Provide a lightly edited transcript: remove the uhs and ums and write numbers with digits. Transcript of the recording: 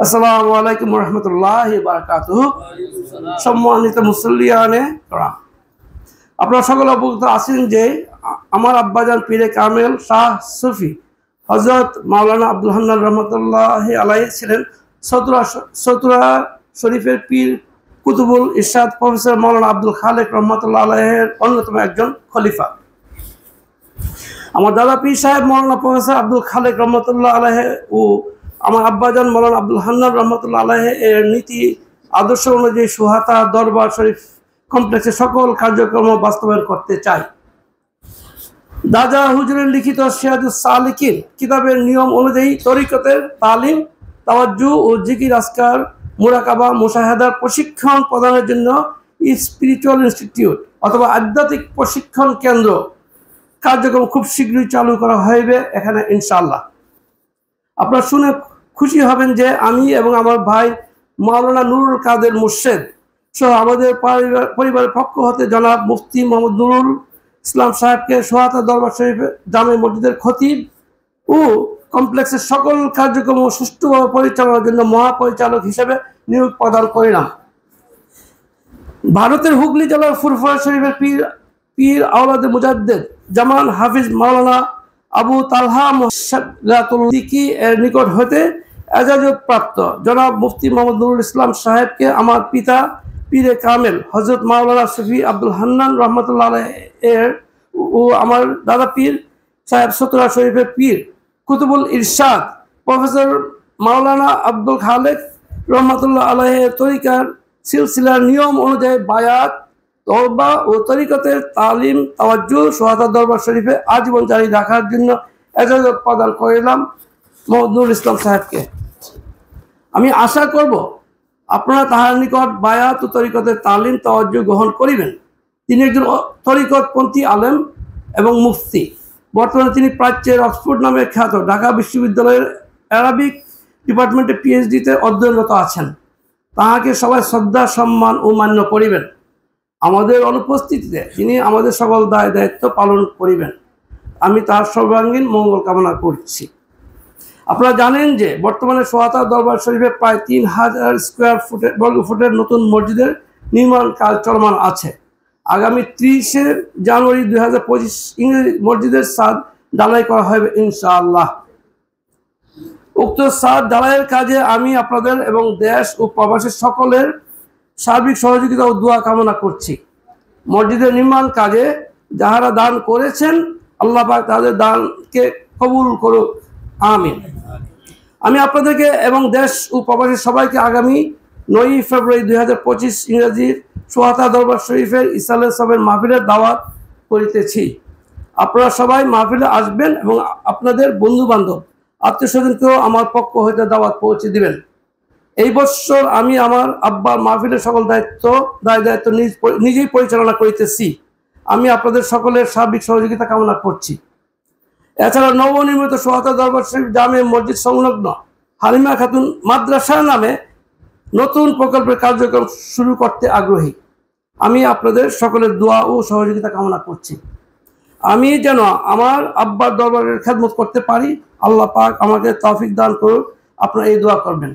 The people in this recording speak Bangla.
আসসালামু আলাইকুম রহমতুল্লাহি বারাকাতুহু। সম্মানিত মুসল্লিয়ানে কেরাম, আপনারা সকলে অবগত আছেন যে আমার আব্বাজান পীরে কামেল শাহ সুফি হযরত মাওলানা আব্দুল হান্নান রহমতুল্লাহি আলাইহি ছিলেন সতুরা শরীফের পীর কুতুবুল ইরশাদ প্রফেসর মাওলানা আব্দুল খালেক রহমতুল্লাহ আলাইহির অন্যতম একজন খলিফা। আমার দাদা পীর সাহেব মাওলানা প্রফেসর আব্দুল খালেক রহমতুল্লাহ আলাইহি ও আমার আব্বাজান মাওলানা আব্দুল হান্নান রহমতুল্লাহ আলাইহি এর নীতি আদর্শ অনুযায়ী সুহাতা দরবার শরীফ কমপ্লেক্সে সকল কার্যক্রম বাস্তবায়ন করতে চাই। দাদা হুজুরের লিখিত সিরাজুস সালিকিন কিতাবের নিয়ম অনুযায়ী তরিকতের তালিম, তাওয়াজ্জু ও জিকির, আজকার, মুরাকাবা, মুশাহাদার প্রশিক্ষণ প্রদানের জন্য স্পিরিচুয়াল ইনস্টিটিউট অথবা আধ্যাত্মিক প্রশিক্ষণ কেন্দ্র কার্যক্রম খুব শীঘ্রই চালু করা হবে এখানে ইনশাআল্লাহ। আপনারা শুনে খুশি হবেন যে আমি এবং আমার ভাই মাওলানা নুরুল কাদের মুর্শেদ সহ আমাদের পরিবারের পক্ষ হতে জনাব মুফতি মোহাম্মদ নুরুল ইসলাম সাহেবকে সোহাতা দরবার শরীফ জামে মসজিদের খতিব ও কমপ্লেক্সের সকল কার্যক্রম সুষ্ঠুভাবে পরিচালনার জন্য মহাপরিচালক হিসেবে নিয়োগ প্রদান করিলাম। ভারতের হুগলি জেলার ফুরফুরা শরীফের পীর আওলাদে মুজাদ্দেদ জামান হাফিজ মাওলানা আবু তালহা মুশাদ্দাতুল্লাহি এর নিকট হতে এজাজত প্রাপ্ত জনাব মুফতি মোহাম্মদ নুরুল ইসলাম সাহেবকে আমার পিতা পীরে কামেল হযরত মাওলানা সুফি আব্দুল হান্নান রহমতুল্লাহ আলাইহি এর ও আমার দাদা পীর সাহেব সতুরা শরীফের পীর কুতুবুল ইরশাদ প্রফেসর মাওলানা আব্দুল খালেক রহমতুল্লাহ আলাইহি তরিকার সিলসিলার নিয়ম অনুযায়ী বায়াত, তওবা ও তরিকতের তালিম, তাওয়াজ্জু সোহাতা দরবার শরীফে আজীবন জারি রাখার জন্য এজাজত প্রদান করিলাম মোহাম্মদ নুরুল ইসলাম সাহেবকে। আমি আশা করব আপনারা তাহার নিকট বায়াত ও তরিকতের তালিম, তাওয়াজ্জু গ্রহণ করিবেন। তিনি একজন তরিকতপন্থী আলেম এবং মুফতি। বর্তমানে তিনি প্রাচ্যের অক্সফোর্ড নামে খ্যাত ঢাকা বিশ্ববিদ্যালয়ের অ্যারাবিক ডিপার্টমেন্টে পিএইচডিতে অধ্যয়নরত আছেন। তাহাকে সবাই শ্রদ্ধা, সম্মান ও মান্য করিবেন। আমাদের অনুপস্থিতিতে তিনি আমাদের সকল দায়িত্ব পালন করিবেন। আমি তার সর্বাঙ্গীন মঙ্গল কামনা করছি। আপনারা জানেন যে বর্তমানে সোহাতা দরবার শরীফে প্রায় 3000 স্কোয়ার বর্গফুটের নতুন মসজিদের নির্মাণ কাজ চলমান আছে। আগামী 30শে জানুয়ারি 2025 ইংরেজি মসজিদের ছাদ ঢালাই করা হবে ইনশাআল্লাহ। উক্ত ছাদ ঢালাইয়ের কাজে আমি আপনাদের এবং দেশ ও প্রবাসী সকলের সার্বিক সহযোগিতা ও দোয়া কামনা করছি। মসজিদের নির্মাণ কাজে যাহারা দান করেছেন আল্লাহ পাক তাদের দানকে কবুল করুক, আমিন। আমি আপনাদেরকে এবং দেশ ও প্রবাসী সবাইকে আগামী 9 ফেব্রুয়ারি 2025 ইংরেজির সোহাতা দরবার শরীফের ইসালে সাহেবের মাহফিলের দাওয়াত করিতেছি। আপনারা সবাই মাহফিলে আসবেন এবং আপনাদের বন্ধু বান্ধব আত্মীয় স্বজনকেও আমার পক্ষ হইতে দাওয়াত পৌঁছে দিবেন। এই বছর আমি আমার আব্বার মাহফিলের সকল দায়িত্ব নিজেই পরিচালনা করিতেছি। আমি আপনাদের সকলের সার্বিক সহযোগিতা কামনা করছি। এছাড়া নবনির্মিত সোহাতা দরবার শরীফ জামে মসজিদ সংলগ্ন হালিমা খাতুন মাদ্রাসা নামে নতুন প্রকল্পের কার্যক্রম শুরু করতে আগ্রহী। আমি আপনাদের সকলের দোয়া ও সহযোগিতা কামনা করছি। আমি যেন আমার আব্বার দরবারের খেদমত করতে পারি, আল্লাহ পাক আমাকে তৌফিক দান করুক। আপনারা এই দোয়া করবেন।